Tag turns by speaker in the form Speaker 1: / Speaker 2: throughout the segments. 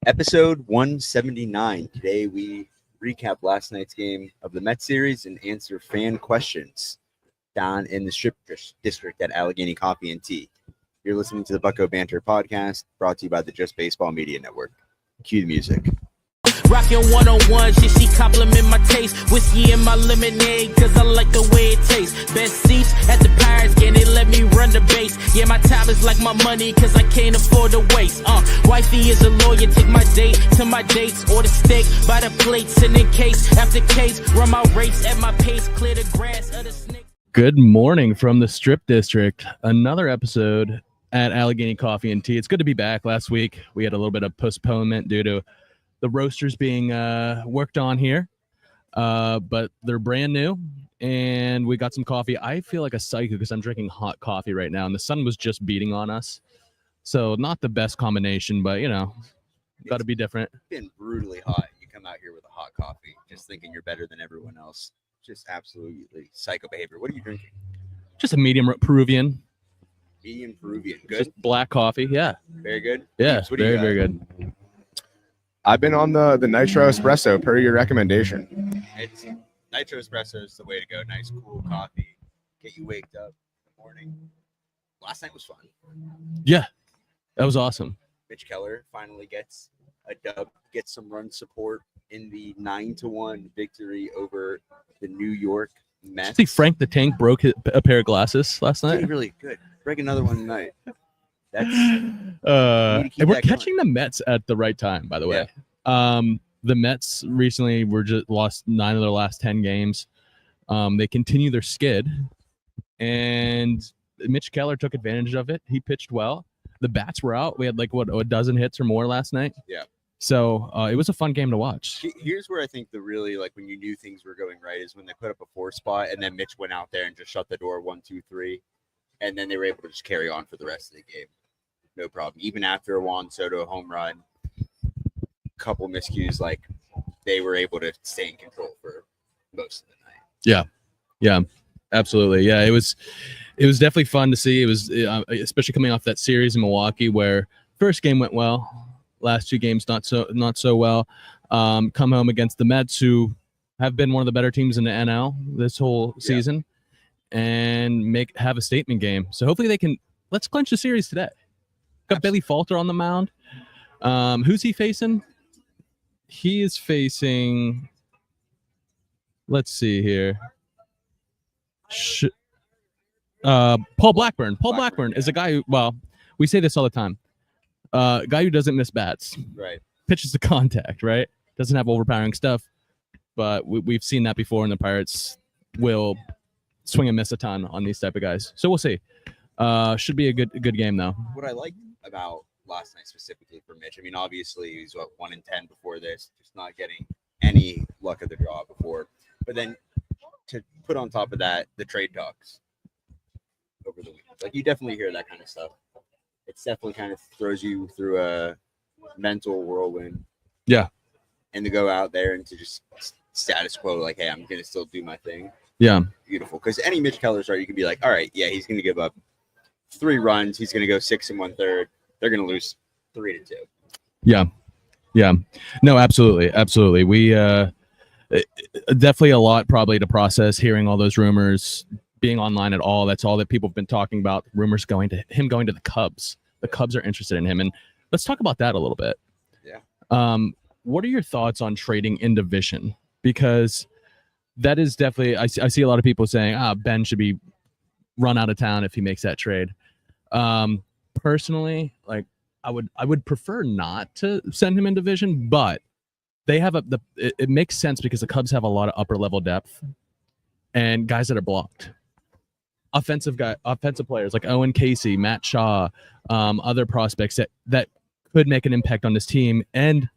Speaker 1: Episode 179. Today we recap last night's game of the Mets series and answer fan questions down in the Strip District at Allegheny Coffee and Tea. You're listening to the Bucko Banter podcast brought to you by the Just Baseball Media Network. Cue the music.
Speaker 2: Rockin' 101s, yeah, she compliment my taste. Whiskey in my lemonade, cause I like the way it tastes. Best seats at the Pirates, can they let me run the base? Yeah, my time is like my money, cause I can't afford to waste. Wifey is a lawyer, take my date to my dates. Order steak by the plate, sending case after case. Run my race at my pace, clear the grass of the snake.
Speaker 3: Good morning from the Strip District. Another episode at Allegheny Coffee and Tea. It's good to be back. Last week, we had a little bit of postponement due to the roasters being worked on here, but they're brand new, and we got some coffee. I feel like a psycho because I'm drinking hot coffee right now, and the sun was just beating on us, so not the best combination, but you know, got to be different.
Speaker 1: It's been brutally hot. You come out here with a hot coffee, just thinking you're better than everyone else. Just absolutely psycho behavior. What are you drinking?
Speaker 3: Just a medium Peruvian.
Speaker 1: Medium Peruvian. Good.
Speaker 3: Just black coffee. Yeah.
Speaker 1: Very good.
Speaker 3: Yeah.
Speaker 1: What do you got?
Speaker 3: Very good.
Speaker 4: I've been on the Nitro Espresso per your recommendation.
Speaker 1: It's Nitro Espresso is the way to go. Nice, cool coffee. Get you waked up in the morning. Last night was fun.
Speaker 3: Yeah, that was awesome.
Speaker 1: Mitch Keller finally gets a dub, gets some run support in the 9-1 victory over the New York Mets.
Speaker 3: I think Frank the Tank broke a pair of glasses last night.
Speaker 1: Did really good. Break another one tonight. That's
Speaker 3: and we're catching
Speaker 1: going.
Speaker 3: the Mets at the right time, by the way. Yeah. The Mets recently were just lost 9 of their last 10 games. They continue their skid, and Mitch Keller took advantage of it. He pitched well. The bats were out. We had a dozen hits or more last night.
Speaker 1: Yeah.
Speaker 3: So it was a fun game to watch.
Speaker 1: Here's where I think when you knew things were going right is when they put up a 4 spot and then Mitch went out there and just shut the door 1, 2, 3, and then they were able to just carry on for the rest of the game. No problem. Even after a Juan Soto home run, couple miscues, they were able to stay in control for most of the night.
Speaker 3: Yeah, absolutely. Yeah, it was definitely fun to see. It was especially coming off that series in Milwaukee where first game went well, last 2 games not so well. Come home against the Mets, who have been one of the better teams in the NL this whole season, and have a statement game. So hopefully let's clinch the series today. Got Billy Falter on the mound. Who's he facing? He is facing, let's see here. Paul Blackburn. Paul Blackburn is a guy who, we say this all the time. Guy who doesn't miss bats.
Speaker 1: Right.
Speaker 3: Pitches to contact, right? Doesn't have overpowering stuff. But we've seen that before, and the Pirates will swing and miss a ton on these type of guys. So we'll see. Should be a good game, though.
Speaker 1: What I liked about last night specifically for Mitch, I mean, obviously he's 1-10 before this, just not getting any luck of the draw before. But then to put on top of that, the trade talks over the week. You definitely hear that kind of stuff. It's definitely kind of throws you through a mental whirlwind.
Speaker 3: Yeah.
Speaker 1: And to go out there and to just status quo, hey, I'm going to still do my thing.
Speaker 3: Yeah.
Speaker 1: Beautiful. Because any Mitch Keller start, you can be all right, yeah, he's going to give up 3 runs. He's going to go 6 1/3. They're going to lose 3-2.
Speaker 3: Yeah. No, absolutely. We definitely a lot probably to process. Hearing all those rumors, being online at all. That's all that people have been talking about. Rumors going to the Cubs. The Cubs are interested in him, and let's talk about that a little bit.
Speaker 1: Yeah.
Speaker 3: What are your thoughts on trading in division? Because that is definitely I see a lot of people saying, Ben should be run out of town if he makes that trade. Personally, I would prefer not to send him in division, but they have it makes sense because the Cubs have a lot of upper level depth and guys that are blocked. Offensive players like Owen Casey, Matt Shaw, other prospects that could make an impact on this team and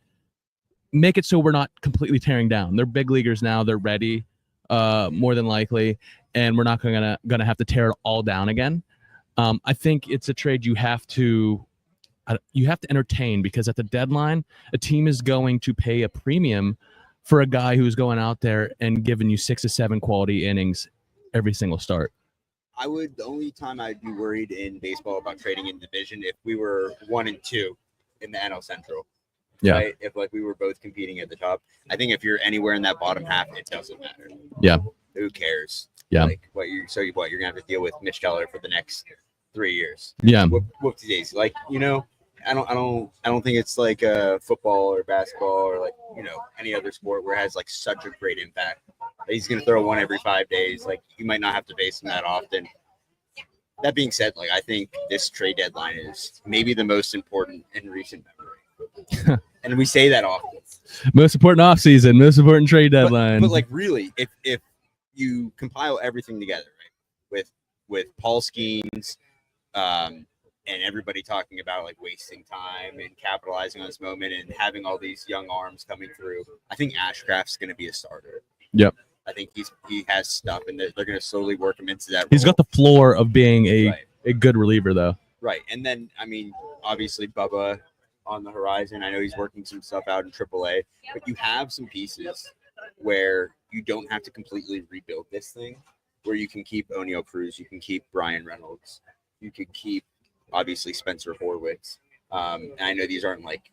Speaker 3: make it so we're not completely tearing down. They're big leaguers now. They're ready, more than likely, and we're not gonna have to tear it all down again. I think it's a trade you have to entertain because at the deadline, a team is going to pay a premium for a guy who's going out there and giving you 6 to 7 quality innings every single start.
Speaker 1: The only time I'd be worried in baseball about trading in division if we were 1-2 in the NL Central.
Speaker 3: Yeah.
Speaker 1: Right? If like we were both competing at the top, I think if you're anywhere in that bottom half, it doesn't matter.
Speaker 3: Yeah.
Speaker 1: Who cares?
Speaker 3: Yeah.
Speaker 1: Like you're gonna have to deal with Mitch Keller for the next 3 years.
Speaker 3: Yeah.
Speaker 1: Whoopsie daisy. Like, I don't think it's like football or basketball or like, any other sport where it has like such a great impact. He's gonna throw one every 5 days. Like, you might not have to face him that often. That being said, like, I think this trade deadline is maybe the most important in recent memory. And we say that often.
Speaker 3: Most important offseason, most important trade deadline.
Speaker 1: But like, really, if you compile everything together, right, with Paul Skeens, and everybody talking about like wasting time and capitalizing on this moment and having all these young arms coming through, I think Ashcraft's going to be a starter.
Speaker 3: Yep.
Speaker 1: I think he has stuff, and they're going to slowly work him into that role.
Speaker 3: He's got the floor of being
Speaker 1: Right.
Speaker 3: a good reliever, though.
Speaker 1: Right. And then, I mean, obviously Bubba on the horizon. I know he's working some stuff out in AAA, but you have some pieces where you don't have to completely rebuild this thing, where you can keep O'Neal Cruz, you can keep Brian Reynolds, you could keep, obviously, Spencer Horwitz. And I know these aren't like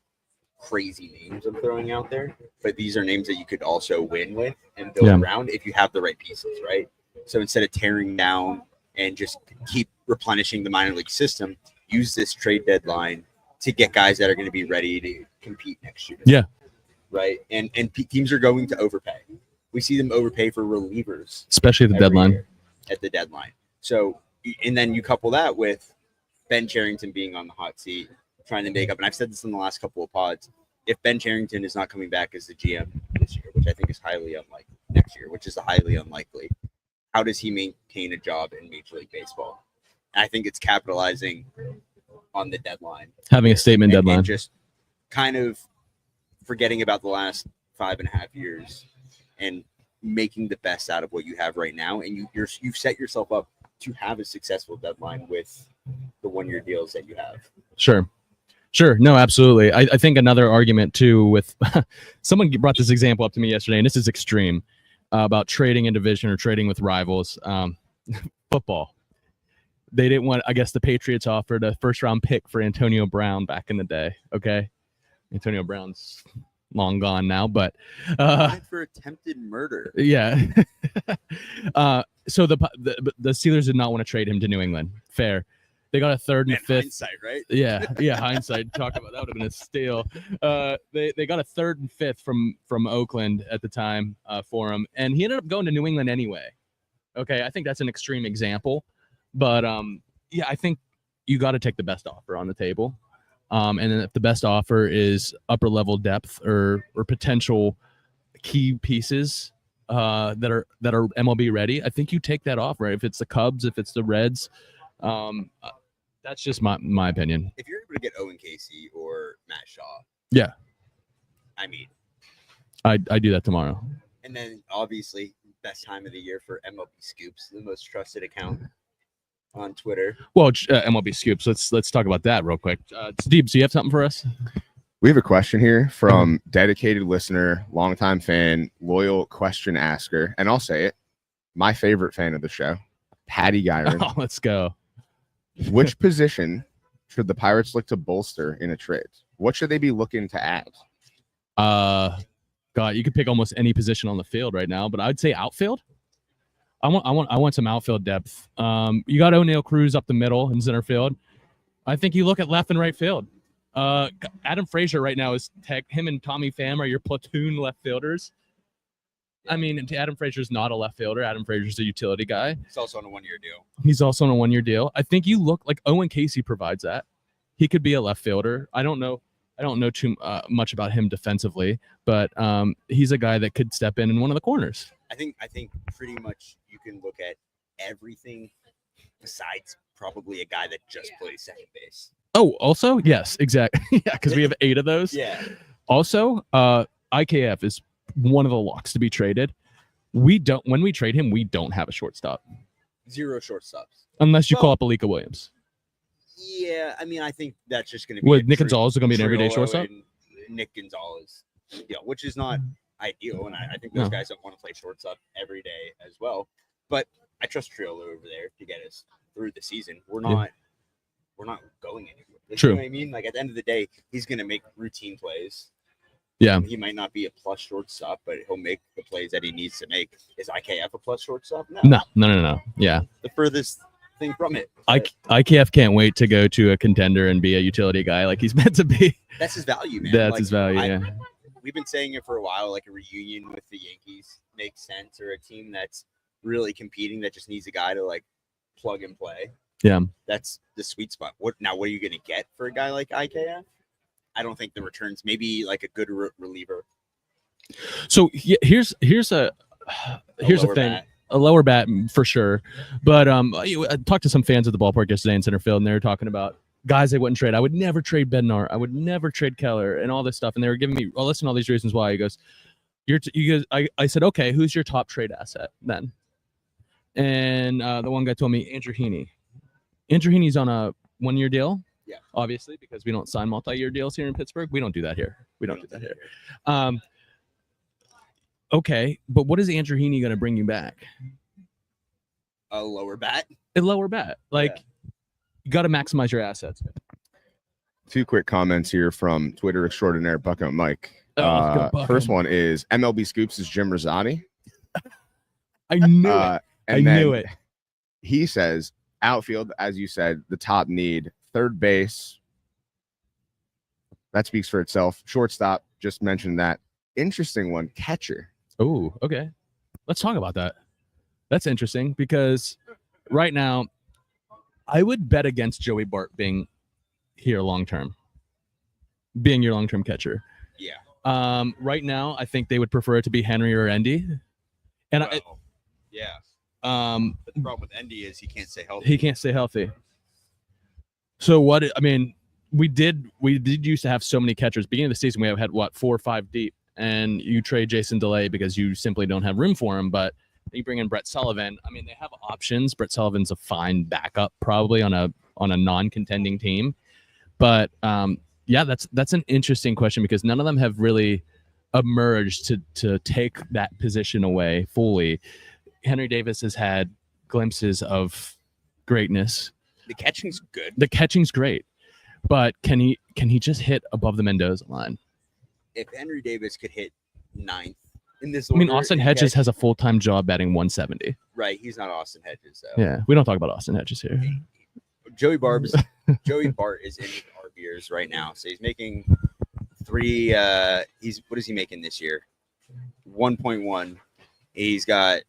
Speaker 1: crazy names I'm throwing out there, but these are names that you could also win with and build around if you have the right pieces, right? So instead of tearing down and just keep replenishing the minor league system, use this trade deadline to get guys that are going to be ready to compete next year.
Speaker 3: Yeah.
Speaker 1: Right. And teams are going to overpay. We see them overpay for relievers,
Speaker 3: especially at the deadline.
Speaker 1: year, at the deadline. So, and then you couple that with Ben Cherington being on the hot seat, trying to make up. And I've said this in the last couple of pods. If Ben Cherington is not coming back as the GM this year, which I think is highly unlikely, next year, which is highly unlikely, how does he maintain a job in Major League Baseball? And I think it's capitalizing on the deadline,
Speaker 3: having a statement deadline,
Speaker 1: and just kind of forgetting about the last 5.5 years and making the best out of what you have right now. And you've set yourself up to have a successful deadline with the 1-year deals that you have.
Speaker 3: Sure. No, absolutely. I think another argument too with someone brought this example up to me yesterday, and this is extreme, about trading in division or trading with rivals. Football. They didn't want, I guess the Patriots offered a first-round pick for Antonio Brown back in the day. Okay. Antonio Brown's long gone now, but
Speaker 1: for attempted murder.
Speaker 3: Yeah. So the Steelers did not want to trade him to New England. Fair. They got a third and fifth.
Speaker 1: Hindsight, right?
Speaker 3: Yeah, hindsight. Talk about that would have been a steal. They got a third and fifth from Oakland at the time for him, and he ended up going to New England anyway. Okay, I think that's an extreme example, but yeah, I think you got to take the best offer on the table, and then if the best offer is upper level depth or potential key pieces that are MLB ready, I think you take that offer. If it's the Cubs, if it's the Reds. That's just my opinion.
Speaker 1: If you're able to get Owen Casey or Matt Shaw,
Speaker 3: yeah,
Speaker 1: I mean,
Speaker 3: I do that tomorrow.
Speaker 1: And then obviously best time of the year for MLB Scoops, the most trusted account on Twitter.
Speaker 3: Well, MLB Scoops. Let's talk about that real quick. Steve, do you have something for us?
Speaker 4: We have a question here from dedicated listener, longtime fan, loyal question asker, and I'll say it, my favorite fan of the show, Patty Gyron.
Speaker 3: Oh, let's go.
Speaker 4: Which position should the Pirates look to bolster in a trade? What should they be looking to add?
Speaker 3: God, you could pick almost any position on the field right now, but I'd say outfield. I want some outfield depth. You got O'Neal Cruz up the middle in center field. I think you look at left and right field. Adam Frazier right now is him and Tommy Pham are your platoon left fielders. I mean, Adam Frazier's not a left fielder. Adam Frazier's a utility guy.
Speaker 1: He's also on a 1-year deal.
Speaker 3: He's also on a 1-year deal. I think you look like Owen Casey provides that. He could be a left fielder. I don't know too much about him defensively, but he's a guy that could step in one of the corners.
Speaker 1: I think pretty much you can look at everything besides probably a guy that just plays second base.
Speaker 3: Oh, also? Yes, exactly. Yeah, because we have 8 of those.
Speaker 1: Yeah.
Speaker 3: Also, IKF is one of the locks to be traded. When we trade him, we don't have a shortstop.
Speaker 1: 0 shortstops.
Speaker 3: Unless you call up Alika Williams.
Speaker 1: Yeah, I mean, I think that's just going to be
Speaker 3: Nick Gonzalez is going to be an everyday shortstop.
Speaker 1: Nick Gonzalez, which is not ideal, and I think those guys don't want to play shortstop every day as well. But I trust Triolo over there to get us through the season. We're not going anywhere.
Speaker 3: True.
Speaker 1: You know what I mean? Like at the end of the day, he's going to make routine plays.
Speaker 3: Yeah.
Speaker 1: He might not be a plus shortstop, but he'll make the plays that he needs to make. Is IKF a plus shortstop?
Speaker 3: No. Yeah.
Speaker 1: The furthest thing from it.
Speaker 3: IKF can't wait to go to a contender and be a utility guy like he's meant to be.
Speaker 1: That's his value, man.
Speaker 3: That's his value, yeah.
Speaker 1: We've been saying it for a while, like a reunion with the Yankees makes sense, or a team that's really competing that just needs a guy to like plug and play.
Speaker 3: Yeah.
Speaker 1: That's the sweet spot. What are you going to get for a guy like IKF? I don't think the returns, maybe like a good reliever.
Speaker 3: So here's a thing.
Speaker 1: Bat.
Speaker 3: A lower bat for sure. But I talked to some fans at the ballpark yesterday in center field, and they were talking about guys they wouldn't trade. I would never trade Bednar. I would never trade Keller and all this stuff. And they were giving me, well, listen to all these reasons why. He goes, I said, okay, who's your top trade asset then? And the one guy told me Andrew Heaney. Andrew Heaney's on a 1-year deal.
Speaker 1: Yeah.
Speaker 3: Obviously, because we don't sign multi-year deals here in Pittsburgh. We don't do that here. We don't do that here. Okay, but what is Andrew Heaney going to bring you back?
Speaker 1: A lower bat.
Speaker 3: A lower bat. Like, you got to maximize your assets.
Speaker 4: 2 quick comments here from Twitter extraordinaire Bucko Mike.
Speaker 3: Him.
Speaker 4: First one is MLB Scoops is Jim Rosati.
Speaker 3: I knew it. I knew it.
Speaker 4: He says outfield, as you said, the top need. Third base, that speaks for itself. Shortstop, just mentioned that. Interesting one. Catcher.
Speaker 3: Oh, okay. Let's talk about that. That's interesting because right now, I would bet against Joey Bart being here long term, being your long term catcher.
Speaker 1: Yeah.
Speaker 3: Right now, I think they would prefer it to be Henry or Endy. And
Speaker 1: but the problem with Endy is he can't stay healthy.
Speaker 3: So we did used to have so many catchers. Beginning of the season, we have had 4 or 5 deep, and you trade Jason DeLay because you simply don't have room for him. But you bring in Brett Sullivan. I mean, they have options. Brett Sullivan's a fine backup probably on a non-contending team. But that's an interesting question because none of them have really emerged to take that position away fully. Henry Davis has had glimpses of greatness.
Speaker 1: The catching's good.
Speaker 3: The catching's great, but can he just hit above the Mendoza line?
Speaker 1: If Henry Davis could hit 9th in this,
Speaker 3: Austin Hedges has a full-time job batting 170.
Speaker 1: Right, he's not Austin Hedges though.
Speaker 3: Yeah, we don't talk about Austin Hedges here.
Speaker 1: Joey Bart is in his ARB years right now, so he's making 3. What is he making this year? 1.1. He's got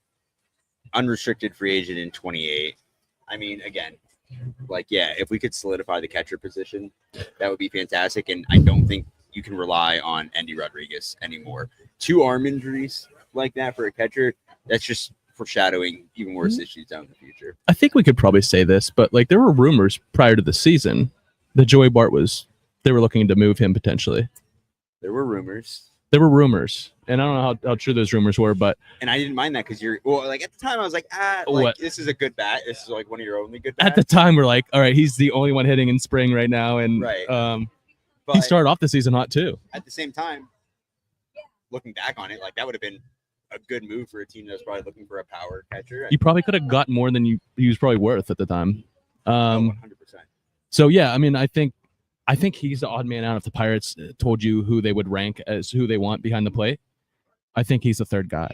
Speaker 1: unrestricted free agent in 28. I mean, again, if we could solidify the catcher position, that would be fantastic. And I don't think you can rely on Endy Rodriguez anymore. 2 arm injuries like that for a catcher, that's just foreshadowing even worse issues down in the future.
Speaker 3: I think we could probably say this, but there were rumors prior to the season that Joey Bart they were looking to move him potentially.
Speaker 1: There were rumors. And I don't know how true those rumors were, but I didn't mind that because at the time I was like, this is a good bat. This is one of your only good bats.
Speaker 3: At the time we're like, all right, he's the only one hitting in spring right now, and
Speaker 1: right.
Speaker 3: He started off the season hot too.
Speaker 1: At the same time, looking back on it, that would have been a good move for a team that was probably looking for a power catcher.
Speaker 3: You probably could have got more than he was probably worth at the time.
Speaker 1: 100%.
Speaker 3: So yeah, I think he's the odd man out. If the Pirates told you who they would rank as who they want behind the plate, I think he's the 3rd guy.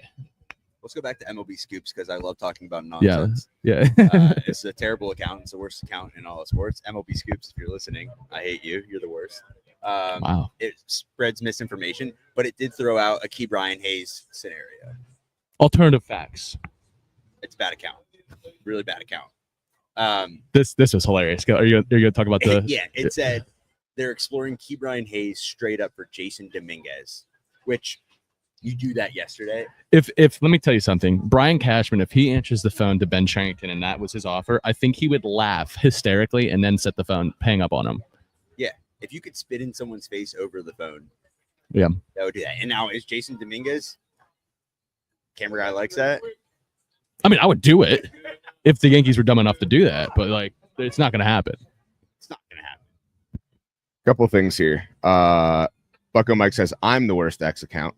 Speaker 1: Let's go back to MLB Scoops because I love talking about nonsense.
Speaker 3: Yeah.
Speaker 1: It's a terrible account. It's the worst account in all of sports. MLB Scoops, if you're listening, I hate you. You're the worst.
Speaker 3: Wow.
Speaker 1: It spreads misinformation, but it did throw out a Key Brian Hayes scenario.
Speaker 3: Alternative facts.
Speaker 1: It's a bad account. Really bad account.
Speaker 3: This was hilarious. Are you going to talk about the?
Speaker 1: Yeah, it said they're exploring Key Brian Hayes straight up for Jason Dominguez, which you do that yesterday.
Speaker 3: If let me tell you something, Brian Cashman, if he answers the phone to Ben Cherington and that was his offer, I think he would laugh hysterically and then set the phone, hang up on him.
Speaker 1: Yeah, if you could spit in someone's face over the phone,
Speaker 3: yeah,
Speaker 1: that would do that. And now is Jason Dominguez, camera guy likes that.
Speaker 3: I mean, I would do it if the Yankees were dumb enough to do that, but it's not going to happen.
Speaker 1: It's not going to happen.
Speaker 4: Couple things here. Bucko Mike says I'm the worst X account.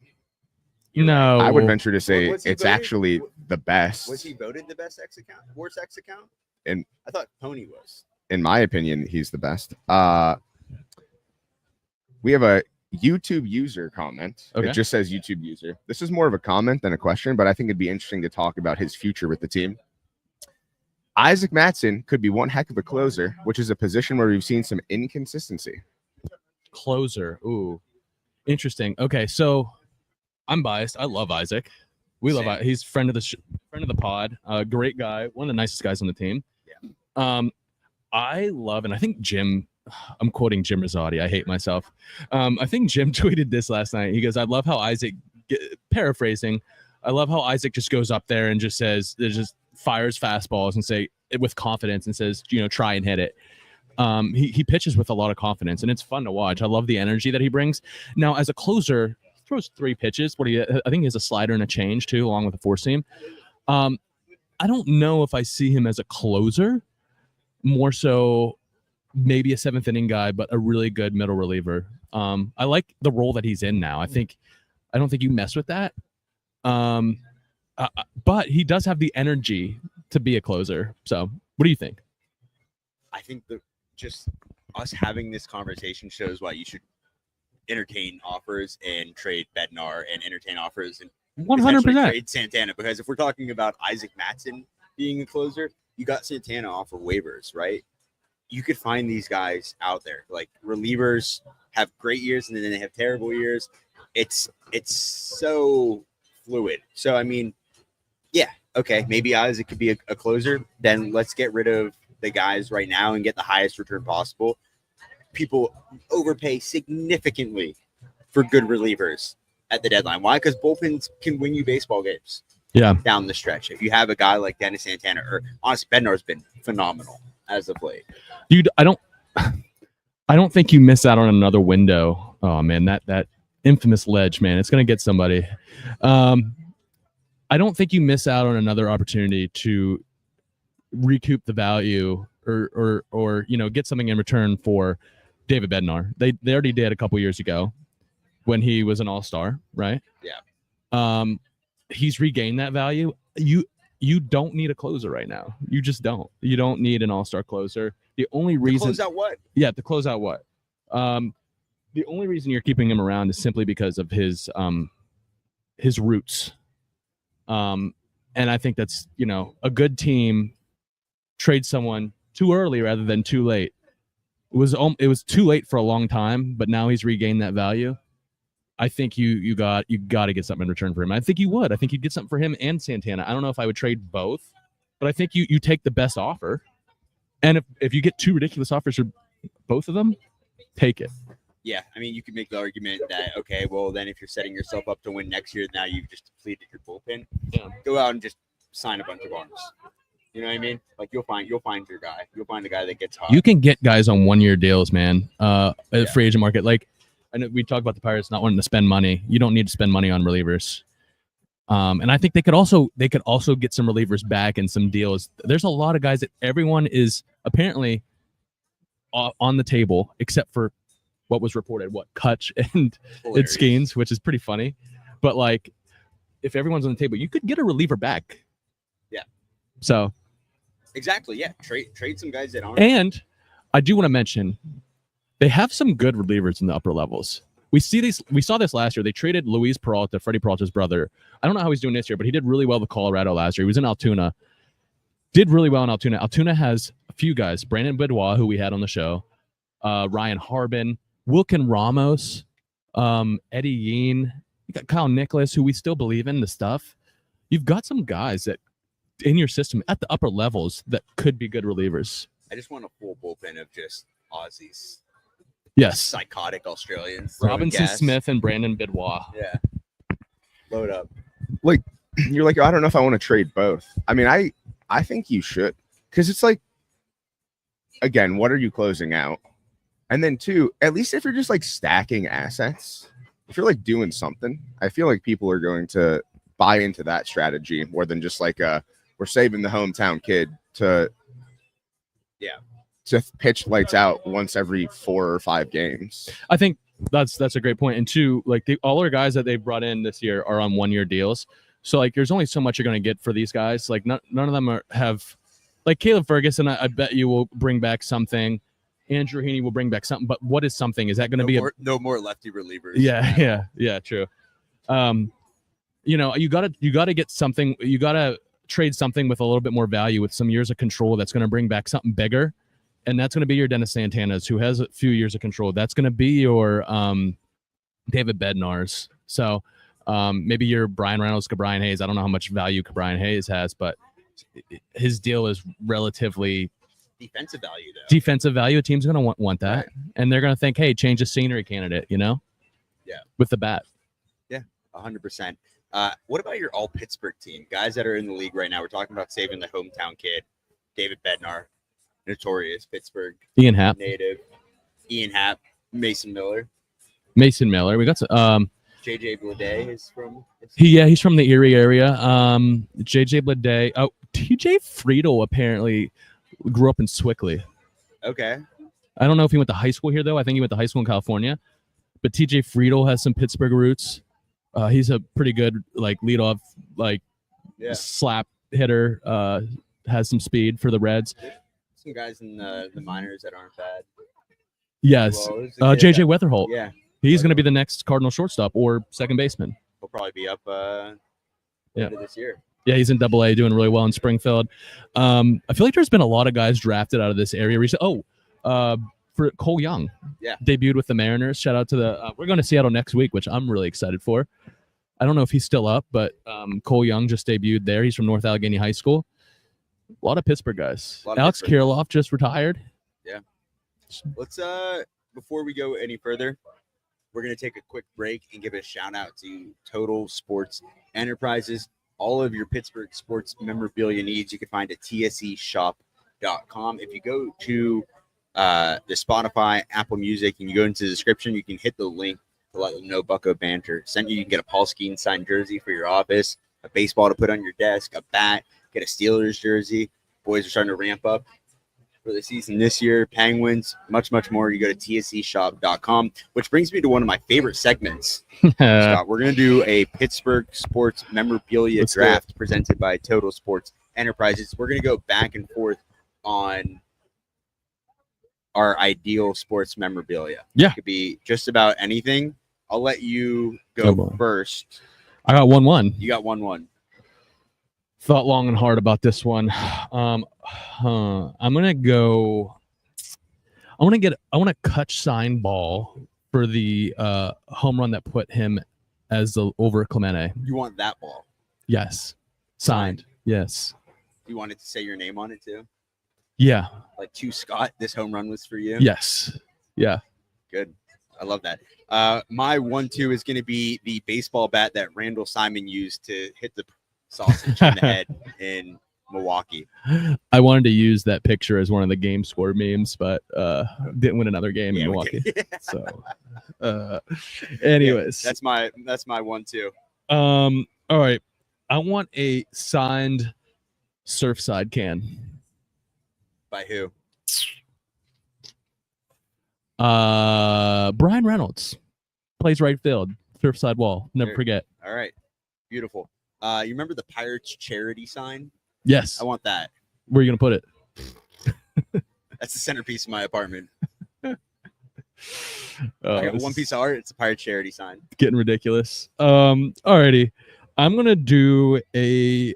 Speaker 3: No,
Speaker 4: I would venture to say it's actually the best.
Speaker 1: Was he voted the best X account, worst X account?
Speaker 4: And
Speaker 1: I thought Pony was.
Speaker 4: In my opinion, he's the best. We have a YouTube user comment.
Speaker 3: Okay.
Speaker 4: It just says YouTube user. This is more of a comment than a question, but I think it'd be interesting to talk about his future with the team. Isaac Mattson could be one heck of a closer, which is a position where we've seen some inconsistency.
Speaker 3: Closer. Ooh, interesting. Okay, so I'm biased. I love Isaac. We love Isaac. He's friend of the pod. Great guy. One of the nicest guys on the team.
Speaker 1: Yeah.
Speaker 3: I love, and I think Jim. I'm quoting Jim Rosati. I hate myself. I think Jim tweeted this last night. He goes, "I love how Isaac." Paraphrasing, I love how Isaac just goes up there and just says, just fires fastballs and say with confidence and says, try and hit it. He pitches with a lot of confidence and it's fun to watch. I love the energy that he brings. Now, as a closer, he throws 3 pitches. I think he has a slider and a change too, along with a 4-seam. I don't know if I see him as a closer, more so maybe a 7th inning guy, but a really good middle reliever. I like the role that he's in now. I don't think you mess with that. But he does have the energy to be a closer. So what do you think?
Speaker 1: I think that just us having this conversation shows why you should entertain offers and trade Bednar and entertain offers and
Speaker 3: 100%
Speaker 1: trade Santana. Because if we're talking about Isaac Mattson being a closer, you got Santana off of waivers, right? You could find these guys out there. Like relievers have great years and then they have terrible years. It's so fluid. So I mean, yeah, okay, maybe Isaac could be a closer. Then let's get rid of the guys right now and get the highest return possible. People overpay significantly for good relievers at the deadline. Why? Because bullpens can win you baseball games.
Speaker 3: Yeah,
Speaker 1: down the stretch. If you have a guy like Dennis Santana, or honestly, Bednar's been phenomenal as of late.
Speaker 3: Dude, I don't think you miss out on another window. Oh man, that infamous ledge, man, it's gonna get somebody. I don't think you miss out on another opportunity to recoup the value or get something in return for David Bednar. They already did a couple years ago when he was an all-star, right?
Speaker 1: Yeah.
Speaker 3: He's regained that value. You don't need a closer right now. You just don't. You don't need an all-star closer. The only reason
Speaker 1: to close out what?
Speaker 3: Yeah, to close out what? The only reason you're keeping him around is simply because of his roots. And I think that's, a good team trade someone too early rather than too late. It was too late for a long time, but now he's regained that value. I think you got to get something in return for him. I think you would. I think you'd get something for him and Santana. I don't know if I would trade both, but I think you take the best offer. And if you get 2 ridiculous offers for both of them, take it.
Speaker 1: Yeah, I mean, you could make the argument that, okay, well, then if you're setting yourself up to win next year, now you've just depleted your bullpen.
Speaker 3: Yeah.
Speaker 1: Go out and just sign a bunch of arms. You know what I mean? Like you'll find your guy. You'll find a guy that gets hot.
Speaker 3: You can get guys on 1-year deals, man. At the free agent market. Like I know we talked about the Pirates not wanting to spend money. You don't need to spend money on relievers. And I think they could also get some relievers back and some deals. There's a lot of guys that everyone is apparently on the table except for what was reported, Kutch and Skeens, which is pretty funny. But like, if everyone's on the table, you could get a reliever back.
Speaker 1: Yeah.
Speaker 3: So.
Speaker 1: Exactly. Yeah. Trade some guys that aren't.
Speaker 3: And I do want to mention, they have some good relievers in the upper levels. We saw this last year. They traded Luis Peralta, Freddie Peralta's brother. I don't know how he's doing this year, but he did really well with Colorado last year. He was in Altoona. Did really well in Altoona. Altoona has a few guys. Brandon Benoit, who we had on the show. Ryan Harbin. Wilkin Ramos. Eddie Yean. You got Kyle Nicholas, who we still believe in the stuff. You've got some guys that in your system at the upper levels that could be good relievers.
Speaker 1: I just want a full bullpen of just Aussies.
Speaker 3: Yes.
Speaker 1: Psychotic Australians.
Speaker 3: Robinson Smith and Brandon Benoit.
Speaker 1: Yeah. Load up.
Speaker 4: Like, you're like, I don't know if I want to trade both. I mean, I think you should. Because it's like, again, what are you closing out? And then 2, at least if you're just like stacking assets, if you're like doing something, I feel like people are going to buy into that strategy more than just like we're saving the hometown kid to pitch lights out once every 4 or 5 games.
Speaker 3: I think that's a great point. And 2, like all our guys that they brought in this year are on 1-year deals. So like there's only so much you're going to get for these guys. Like none of them have like Caleb Ferguson. I bet you will bring back something. Andrew Heaney will bring back something, but what is something? Is that going to be
Speaker 1: no more lefty relievers?
Speaker 3: Yeah, true. You gotta get something. You gotta trade something with a little bit more value, with some years of control. That's going to bring back something bigger, and that's going to be your Dennis Santana's, who has a few years of control. That's going to be your David Bednar's. So maybe your Brian Reynolds, Cabrian Hayes. I don't know how much value Cabrian Hayes has, but his deal is relatively
Speaker 1: defensive value, though.
Speaker 3: Defensive value. A team's going to want that,
Speaker 1: right.
Speaker 3: And they're going to think, hey, change the scenery candidate.
Speaker 1: Yeah,
Speaker 3: with the bat.
Speaker 1: Yeah, 100%. What about your all Pittsburgh team? Guys that are in the league right now. We're talking about saving the hometown kid, David Bednar, notorious Pittsburgh
Speaker 3: Ian Happ
Speaker 1: native, Ian Happ, Mason Miller.
Speaker 3: We got some,
Speaker 1: JJ Bleday is from.
Speaker 3: He's from the Erie area. JJ Bleday. Oh, TJ Friedel apparently grew up in Swickley.
Speaker 1: Okay.
Speaker 3: I don't know if he went to high school here though. I think he went to high school in California. But TJ Friedel has some Pittsburgh roots. He's a pretty good leadoff slap hitter. Has some speed for the Reds.
Speaker 1: Some guys in the minors that aren't bad.
Speaker 3: Yes.
Speaker 1: Well,
Speaker 3: JJ Weatherholt.
Speaker 1: Yeah.
Speaker 3: He's going to be the next Cardinal shortstop or second baseman.
Speaker 1: He'll probably be up later this year.
Speaker 3: Yeah, he's in AA, doing really well in Springfield. I feel like there's been a lot of guys drafted out of this area recently. For Cole Young, debuted with the Mariners. Shout out to we're going to Seattle next week, which I'm really excited for. I don't know if he's still up, but Cole Young just debuted there. He's from North Allegheny High School. A lot of Pittsburgh guys. Alex Kirilloff just retired.
Speaker 1: Yeah. Let's before we go any further, we're going to take a quick break and give a shout out to Total Sports Enterprises. All of your Pittsburgh sports memorabilia needs you can find at tseshop.com. If you go to the Spotify, Apple Music, and you go into the description, you can hit the link to let them know Bucko Banter sent you. You can get a Paul Skeens signed jersey for your office, a baseball to put on your desk, a bat, get a Steelers jersey. Boys are starting to ramp up for the season this year. Penguins, much more. You go to tseshop.com, which brings me to one of my favorite segments. Scott, we're going to do a Pittsburgh sports memorabilia draft presented by Total Sports Enterprises. We're going to go back and forth on our ideal sports memorabilia.
Speaker 3: Yeah.
Speaker 1: It could be just about anything. I'll let you go first.
Speaker 3: I got 1-1.
Speaker 1: You got 1-1.
Speaker 3: Thought long and hard about this one. I'm gonna go. I want to Kutch sign ball for the home run that put him as the over Clemente.
Speaker 1: You want that ball?
Speaker 3: Yes. Signed. Yes.
Speaker 1: You wanted to say your name on it too?
Speaker 3: Yeah.
Speaker 1: Like to Scott, this home run was for you?
Speaker 3: Yes. Yeah.
Speaker 1: Good. I love that. My 1-2 is going to be the baseball bat that Randall Simon used to hit the sausage in the head in Milwaukee.
Speaker 3: I wanted to use that picture as one of the game score memes, but didn't win another game in Milwaukee. So anyways.
Speaker 1: That's my 1-2.
Speaker 3: All right. I want a signed Surfside can.
Speaker 1: By who?
Speaker 3: Brian Reynolds plays right field, Surfside wall. Never forget.
Speaker 1: All right. Beautiful. You remember the Pirates charity sign?
Speaker 3: Yes.
Speaker 1: I want that.
Speaker 3: Where are you going to put it?
Speaker 1: That's the centerpiece of my apartment. I
Speaker 3: Oh,
Speaker 1: got one piece of art. It's a Pirate charity sign.
Speaker 3: getting ridiculous. Alrighty. I'm going to do a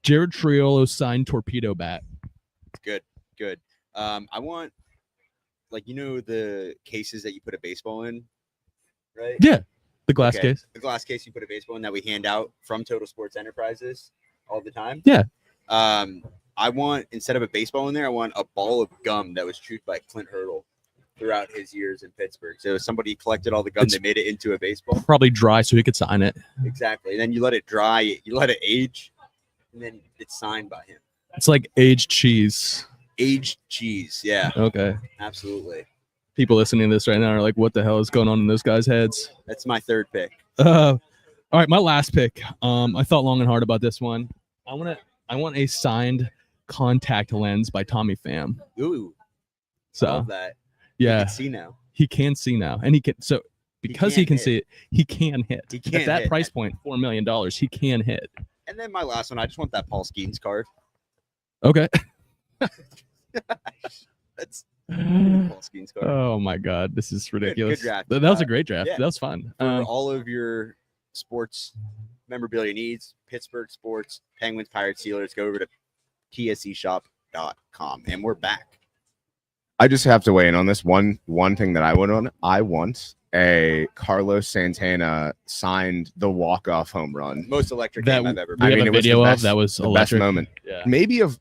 Speaker 3: Jared Triolo signed torpedo bat.
Speaker 1: Good. I want, the cases that you put a baseball in, right?
Speaker 3: Yeah. The glass case.
Speaker 1: The glass case you put a baseball in that we hand out from Total Sports Enterprises all the time.
Speaker 3: Yeah.
Speaker 1: I want, instead of a baseball in there, I want a ball of gum that was chewed by Clint Hurdle throughout his years in Pittsburgh. So somebody collected all the gum, they made it into a baseball.
Speaker 3: Probably dry so he could sign it.
Speaker 1: Exactly. And then you let it dry, you let it age, and then it's signed by him.
Speaker 3: It's like aged cheese.
Speaker 1: Aged cheese. Yeah,
Speaker 3: Okay.
Speaker 1: absolutely.
Speaker 3: People listening to this right now are like, what the hell is going on in those guys' heads?
Speaker 1: That's my third pick.
Speaker 3: All right, my last pick. I thought long and hard about this one. I want a signed contact lens by Tommy Pham.
Speaker 1: Ooh.
Speaker 3: So
Speaker 1: Love that.
Speaker 3: yeah,
Speaker 1: You can see now.
Speaker 3: he can see now, and he can. So because he can see it, he can hit.
Speaker 1: He can
Speaker 3: At that
Speaker 1: hit.
Speaker 3: price point, $4 million, he can hit.
Speaker 1: And then my last one, I just want that Paul Skeens card.
Speaker 3: Okay.
Speaker 1: That's Paul Skeens card.
Speaker 3: Oh my God, this is ridiculous.
Speaker 1: draft.
Speaker 3: That was a great draft.
Speaker 1: Yeah.
Speaker 3: That was fun.
Speaker 1: For all of your sports memorabilia needs, Pittsburgh sports, Penguins, Pirates, Steelers, go over to tscshop.com. And we're back.
Speaker 4: I just have to weigh in on this one thing that I want a Carlos Santana signed the walk-off home run.
Speaker 1: Most electric
Speaker 3: That
Speaker 1: game I've ever
Speaker 3: we
Speaker 1: been.
Speaker 3: have a video of that was
Speaker 4: the best
Speaker 3: electric.
Speaker 4: moment,
Speaker 3: Yeah,
Speaker 4: maybe of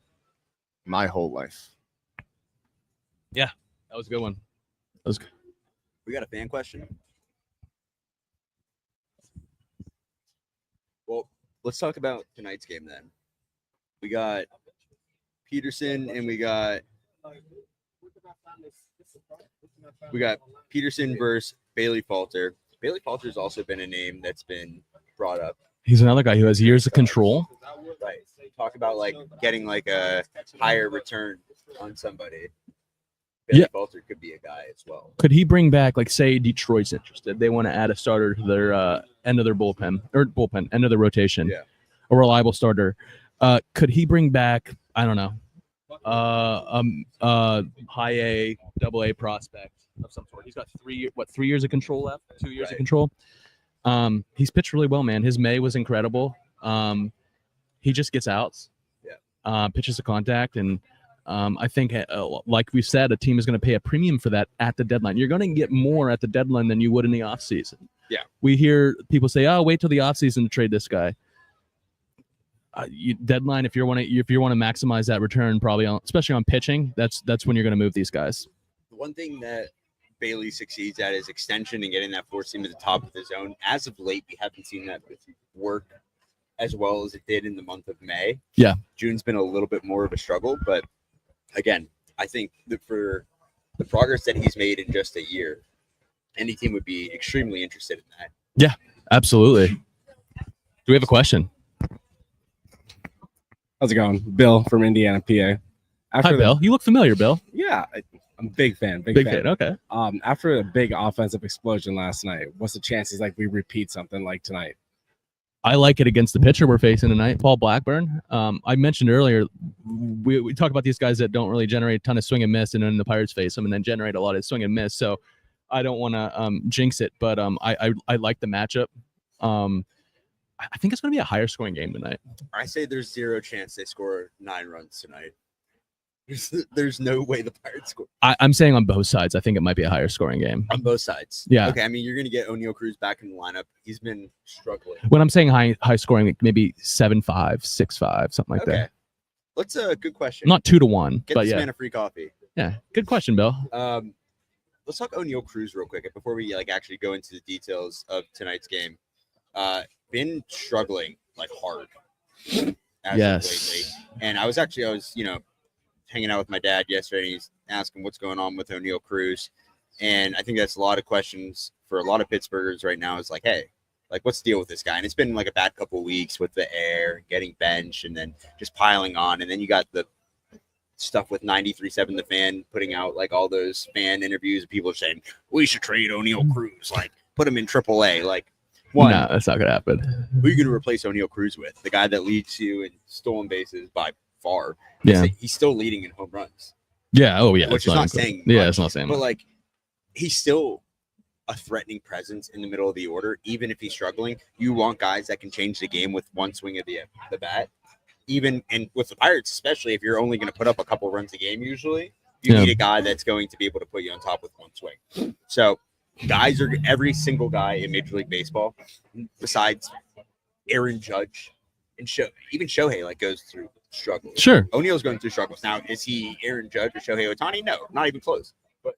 Speaker 4: my whole life.
Speaker 3: that was a good one. That was good.
Speaker 1: We got a fan question. Well, let's talk about tonight's game then. We got Peterson and we got Peterson versus Bailey Falter. Bailey Falter has also been a name that's been brought up.
Speaker 3: He's another guy who has years of control.
Speaker 1: Right. Talk about like getting like a higher return on somebody. Bailey Falter could be a guy as well.
Speaker 3: Could he bring back, like, say Detroit's interested? They want to add a starter to their end of their end of the rotation.
Speaker 1: Yeah.
Speaker 3: A reliable starter. Could he bring back, I don't know, high A, double A prospect of some sort? He's got 3 years of control left, 2 years of control. He's pitched really well, man. His May was incredible. He just gets outs.
Speaker 1: Yeah.
Speaker 3: Pitches to contact, and I think, like we said, a team is going to pay a premium for that at the deadline. You're going to get more at the deadline than you would in the offseason.
Speaker 1: Yeah.
Speaker 3: We hear people say, "Oh, wait till the offseason to trade this guy." Deadline, if you want to maximize that return, probably especially on pitching, that's when you're going to move these guys.
Speaker 1: The one thing that Bailey succeeds at is extension and getting that four seam at the top of the zone. As of late, we haven't seen that work as well as it did in the month of May.
Speaker 3: Yeah.
Speaker 1: June's been a little bit more of a struggle, but again, I think that for the progress that he's made in just a year, any team would be extremely interested in that.
Speaker 3: Yeah, absolutely. Do we have a question?
Speaker 5: How's it going? Bill from Indiana, PA.
Speaker 3: Hi, Bill. You look familiar, Bill.
Speaker 5: Yeah, I'm a big fan.
Speaker 3: Big fan. Okay.
Speaker 5: After a big offensive explosion last night, what's the chances like we repeat something like tonight?
Speaker 3: I like it against the pitcher we're facing tonight, Paul Blackburn. I mentioned earlier, we talk about these guys that don't really generate a ton of swing and miss, and then the Pirates face them and then generate a lot of swing and miss. So I don't want to jinx it, but I like the matchup. I think it's going to be a higher scoring game tonight.
Speaker 1: I say there's zero chance they score 9 runs tonight. There's no way the Pirates score.
Speaker 3: I'm saying on both sides, I think it might be a higher scoring game.
Speaker 1: On both sides.
Speaker 3: Yeah.
Speaker 1: Okay, I mean, you're going to get O'Neal Cruz back in the lineup. He's been struggling.
Speaker 3: When I'm saying high scoring, maybe 7-5, 6-5, something like
Speaker 1: Okay.
Speaker 3: that.
Speaker 1: Let's good question.
Speaker 3: Not 2-1,
Speaker 1: Get
Speaker 3: but
Speaker 1: this
Speaker 3: yeah.
Speaker 1: man a free coffee.
Speaker 3: Yeah, good question, Bill.
Speaker 1: Let's talk O'Neal Cruz real quick before we actually go into the details of tonight's game. Been struggling like hard as of lately. And I was hanging out with my dad yesterday, and he's asking what's going on with O'Neal Cruz. And I think that's a lot of questions for a lot of Pittsburghers right now. Is like, hey, like, what's the deal with this guy? And it's been like a bad couple of weeks with the air, getting benched, and then just piling on. And then you got the stuff with 93.7 The Fan putting out like all those fan interviews. People are saying, we should trade O'Neal Cruz, like put him in AAA. Like, one,
Speaker 3: No, that's not going to happen.
Speaker 1: who are you going to replace O'Neal Cruz with? The guy that leads you in stolen bases by far.
Speaker 3: Yeah.
Speaker 1: He's still leading in home runs.
Speaker 3: Yeah. Oh, yeah.
Speaker 1: Which
Speaker 3: it's
Speaker 1: is not
Speaker 3: incredible.
Speaker 1: saying
Speaker 3: Yeah,
Speaker 1: much,
Speaker 3: it's not saying
Speaker 1: But
Speaker 3: much.
Speaker 1: like, he's still a threatening presence in the middle of the order. Even if he's struggling, you want guys that can change the game with one swing of the bat. Even and with the Pirates, especially if you're only going to put up a couple runs a game, usually you need a guy that's going to be able to put you on top with one swing. So every single guy in Major League Baseball, besides Aaron Judge and even Shohei, like goes through struggles.
Speaker 3: Sure.
Speaker 1: O'Neal's going through struggles. Now, is he Aaron Judge or Shohei Ohtani? No, not even close. But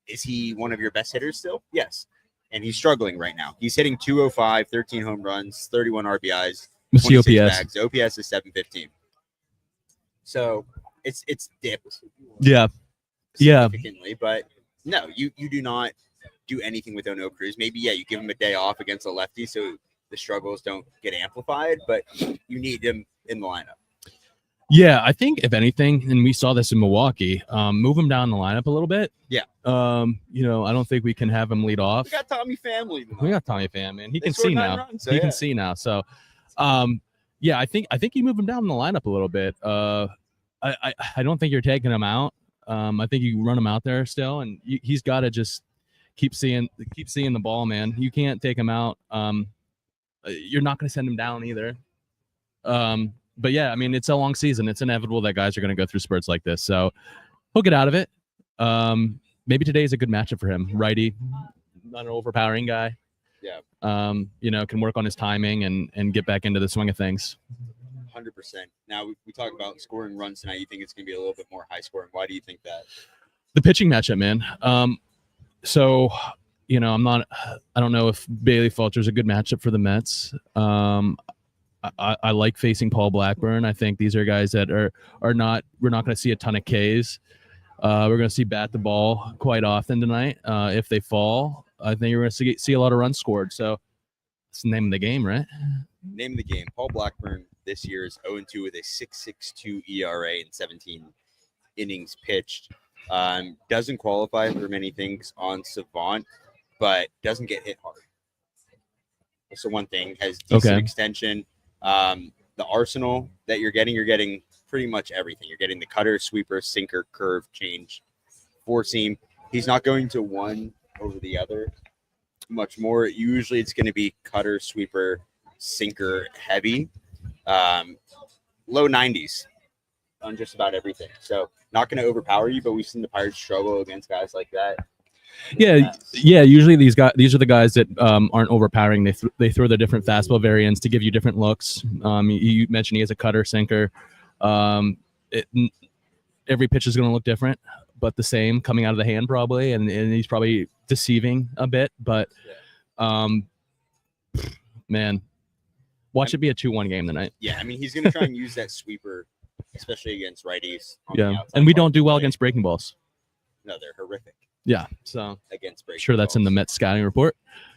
Speaker 1: is he one of your best hitters still? Yes. And he's struggling right now. He's hitting 205, 13 home runs, 31 RBIs.
Speaker 3: What's the
Speaker 1: 26
Speaker 3: OPS?
Speaker 1: bags. The OPS is 715. So it's dipped.
Speaker 3: Yeah. Yeah.
Speaker 1: Significantly, but no, you do not do anything with O'Neal Cruz. Maybe, you give him a day off against a lefty so the struggles don't get amplified, but you need him in the lineup.
Speaker 3: Yeah, I think if anything, and we saw this in Milwaukee, move him down the lineup a little bit.
Speaker 1: Yeah.
Speaker 3: I don't think we can have him lead off.
Speaker 1: We got Tommy Family tonight.
Speaker 3: We got Tommy Pham, man. He
Speaker 1: They
Speaker 3: can
Speaker 1: scored
Speaker 3: see
Speaker 1: 9
Speaker 3: now.
Speaker 1: runs, so
Speaker 3: He
Speaker 1: yeah.
Speaker 3: can see now. So, I think you move him down the lineup a little bit. I don't think you're taking him out. I think you run him out there still, and he's got to just keep seeing the ball, man. You can't take him out. You're not going to send him down either. But yeah, I mean, it's a long season. It's inevitable that guys are going to go through spurts like this. So he'll get out of it. Maybe today is a good matchup for him. Righty, not an overpowering guy.
Speaker 1: Yeah.
Speaker 3: Can work on his timing and get back into the swing of things.
Speaker 1: 100%. Now we talk about scoring runs tonight. You think it's going to be a little bit more high scoring? Why do you think that?
Speaker 3: The pitching matchup, man. So I don't know if Bailey Falter's a good matchup for the Mets. I like facing Paul Blackburn. I think these are guys that are not. We're not going to see a ton of Ks. We're going to see bat the ball quite often tonight. If they fall, I think you're going to see a lot of runs scored. So it's the name of the game, right?
Speaker 1: Name of the game. Paul Blackburn this year is 0-2 with a 6.62 ERA and 17 innings pitched. Doesn't qualify for many things on Savant, but doesn't get hit hard. That's the one thing. Has decent extension. The arsenal that you're getting pretty much everything. You're getting the cutter, sweeper, sinker, curve, change, four seam. He's not going to one over the other much more. Usually it's going to be cutter, sweeper, sinker, heavy. Low 90s on just about everything. So not going to overpower you, but we've seen the Pirates struggle against guys like that.
Speaker 3: Yeah. Usually these are the guys that aren't overpowering. They throw the different fastball variants to give you different looks. You mentioned he has a cutter, sinker. Every pitch is going to look different, but the same coming out of the hand probably, and he's probably deceiving a bit. But man, watch it be a 2-1 game tonight.
Speaker 1: Yeah, I mean he's going to try and use that sweeper, especially against righties.
Speaker 3: Yeah, and we don't do well against breaking balls.
Speaker 1: No, they're horrific.
Speaker 3: Yeah, so
Speaker 1: against breaking
Speaker 3: sure that's
Speaker 1: balls.
Speaker 3: in the Mets scouting report.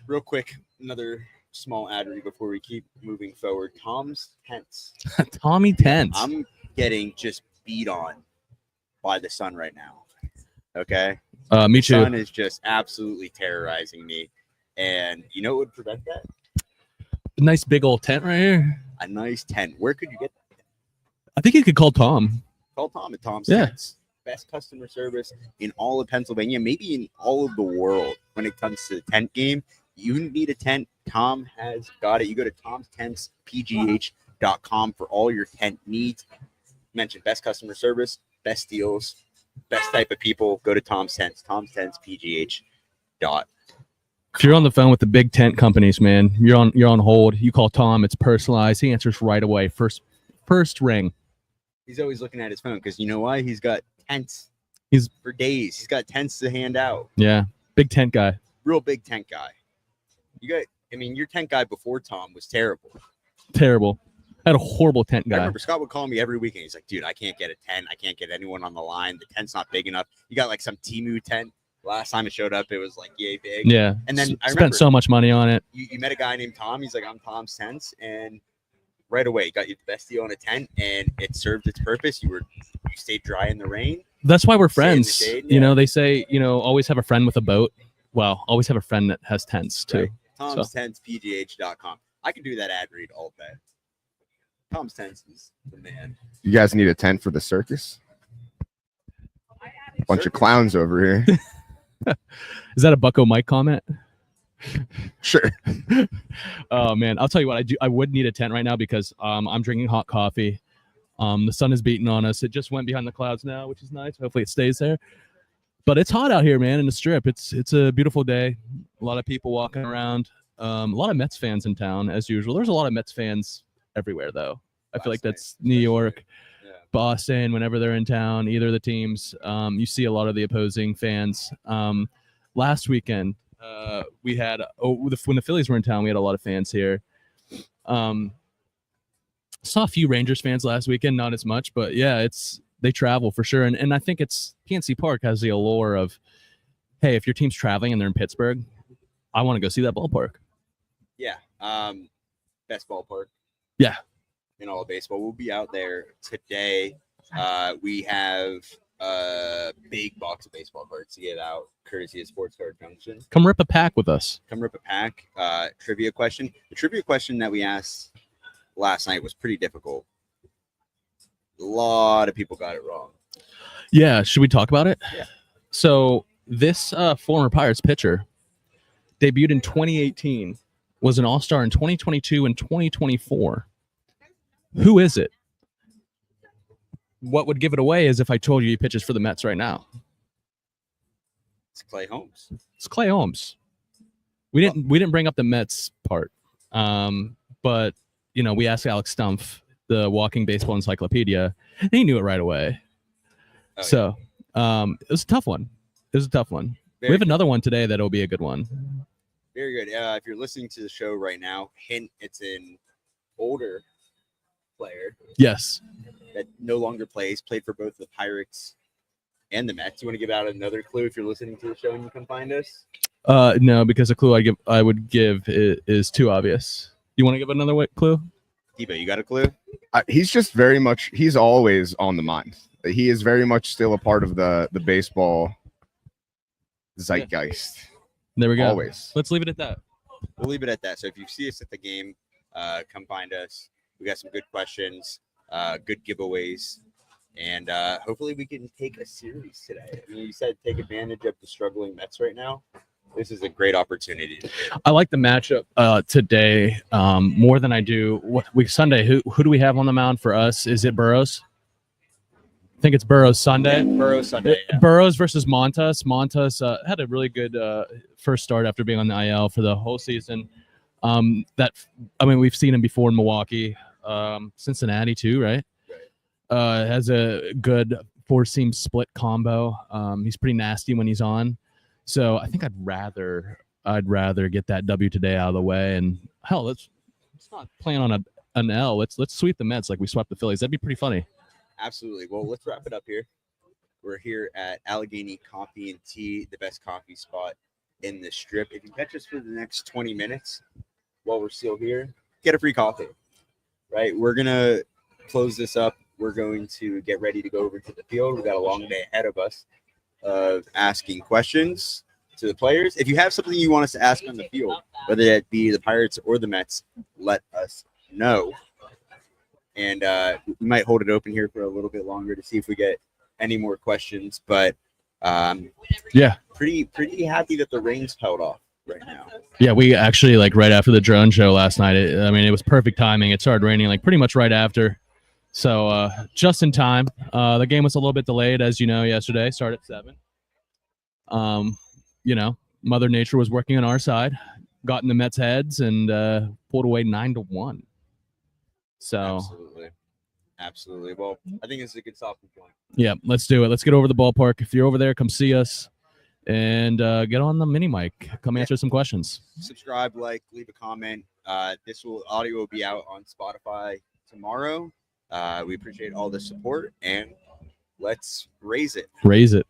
Speaker 1: Real quick, another small ad read before we keep moving forward. Tom's Tents.
Speaker 3: Tommy Tents.
Speaker 1: I'm getting just beat on by the sun right now. Okay?
Speaker 3: Me too.
Speaker 1: The sun is just absolutely terrorizing me. And you know what would prevent that?
Speaker 3: A nice big old tent right here.
Speaker 1: A nice tent. Where could you get that?
Speaker 3: I think you could call Tom.
Speaker 1: Call Tom at Tom's Tents. Best customer service in all of Pennsylvania, maybe in all of the world when it comes to the tent game. You need a tent. Tom has got it. You go to tomstenspgh.com for all your tent needs. Mention best customer service, best deals, best type of people. Go to Tom's Tents, tomstenspgh.com.
Speaker 3: If you're on the phone with the big tent companies, man, you're on hold. You call Tom. It's personalized. He answers right away. First ring.
Speaker 1: He's always looking at his phone because you know why? He's got tents.
Speaker 3: He's
Speaker 1: for days. He's got tents to hand out.
Speaker 3: Yeah, big tent guy.
Speaker 1: Real big tent guy. Your tent guy before Tom was terrible.
Speaker 3: Terrible. I had a horrible tent guy.
Speaker 1: I remember Scott would call me every weekend. He's like, dude, I can't get a tent. I can't get anyone on the line. The tent's not big enough. You got like some Temu tent. Last time it showed up, it was like yay big.
Speaker 3: Yeah.
Speaker 1: And then I
Speaker 3: spent so much money on it.
Speaker 1: You met a guy named Tom. He's like, I'm Tom's Tents. And right away, got you the best deal on a tent, and it served its purpose. You stayed dry in the rain.
Speaker 3: That's why we're friends.
Speaker 1: Shade,
Speaker 3: They say, always have a friend with a boat. Well, always have a friend that has tents too.
Speaker 1: Right. Tom's Tents, pgh.com. I can do that ad read all day. Tom's Tents is the man.
Speaker 4: You guys need a tent for the circus? Bunch of clowns over here.
Speaker 3: Is that a Bucko Mike comment?
Speaker 4: Sure.
Speaker 3: Oh man, I'll tell you what, I would need a tent right now because I'm drinking hot coffee. The sun is beating on us. It just went behind the clouds now, which is nice. Hopefully it stays there. But it's hot out here, man, in the strip. It's a beautiful day. A lot of people walking around. A lot of Mets fans in town as usual. There's a lot of Mets fans everywhere though. I feel like that's New York, Boston, whenever they're in town, either of the teams, you see a lot of the opposing fans. Last weekend, we had when the Phillies were in town, we had a lot of fans here. Saw a few Rangers fans last weekend, not as much, but yeah, they travel for sure. And I think PNC Park has the allure of, hey, if your team's traveling and they're in Pittsburgh, I want to go see that ballpark.
Speaker 1: Yeah. Best ballpark.
Speaker 3: Yeah.
Speaker 1: In all of baseball. We'll be out there today. We have a big box of baseball cards to get out, courtesy of Sports Card Junction.
Speaker 3: Come rip a pack with us.
Speaker 1: Come rip a pack. Trivia question. The trivia question that we asked last night was pretty difficult. A lot of people got it wrong.
Speaker 3: Yeah, should we talk about it?
Speaker 1: Yeah.
Speaker 3: So this former Pirates pitcher debuted in 2018, was an All-Star in 2022 and 2024. Who is it? What would give it away is if I told you he pitches for the Mets right now.
Speaker 1: It's Clay Holmes.
Speaker 3: It's Clay Holmes. We didn't bring up the Mets part, but we asked Alex Stumpf, the Walking Baseball Encyclopedia, and he knew it right away.
Speaker 1: Oh,
Speaker 3: So it was a tough one. It was a tough one.
Speaker 1: Very
Speaker 3: We have
Speaker 1: good.
Speaker 3: another one today that'll be a good one.
Speaker 1: Very good. If you're listening to the show right now, hint, it's an older player
Speaker 3: Yes.
Speaker 1: that no longer played for both the Pirates and the Mets. You want to give out another clue if you're listening to the show and you can find us?
Speaker 3: No, because the clue I would give is too obvious. You want to give another clue?
Speaker 1: Debo, you got a clue?
Speaker 4: He's just very much. He's always on the mind. He is very much still a part of the baseball zeitgeist.
Speaker 3: There we go.
Speaker 4: Always.
Speaker 3: Let's leave it at that.
Speaker 1: We'll leave it at that. So if you see us at the game, come find us. We got some good questions, good giveaways, and hopefully we can take a series today. I mean, you said take advantage of the struggling Mets right now. This is a great opportunity.
Speaker 3: I like the matchup today more than I do Sunday. Who do we have on the mound for us? Is it Burrows? I think it's Burrows Sunday.
Speaker 1: Yeah, Burrows Sunday. Yeah.
Speaker 3: Burrows versus Montas. Montas had a really good first start after being on the IL for the whole season. We've seen him before in Milwaukee, Cincinnati too, right? Has a good four-seam split combo. He's pretty nasty when he's on. So I think I'd rather get that W today out of the way. And hell, let's not plan on an L. Let's sweep the Mets like we swept the Phillies. That'd be pretty funny.
Speaker 1: Absolutely. Well, let's wrap it up here. We're here at Allegheny Coffee and Tea, the best coffee spot in the Strip. If you catch us for the next 20 minutes while we're still here, get a free coffee, right? We're going to close this up. We're going to get ready to go over to the field. We've got a long day ahead of us of asking questions to the players. If you have something you want us to ask on the field, whether that be the Pirates or the Mets, let us know. And we might hold it open here for a little bit longer to see if we get any more questions. But pretty happy that the rain's held off right now.
Speaker 3: Yeah, we actually right after the drone show last night. It was perfect timing. It started raining pretty much right after, so just in time. The game was a little bit delayed, as you know, yesterday. Started at 7. Mother Nature was working on our side, got in the Mets' heads, and pulled away 9-1. So
Speaker 1: absolutely. Well, I think this is a good stopping point.
Speaker 3: Yeah, let's do it. Let's get over the ballpark. If you're over there, come see us and get on the mini mic. Come answer some questions.
Speaker 1: Subscribe, leave a comment. Audio will be out on Spotify tomorrow. We appreciate all the support, and let's raise it.
Speaker 3: Raise it.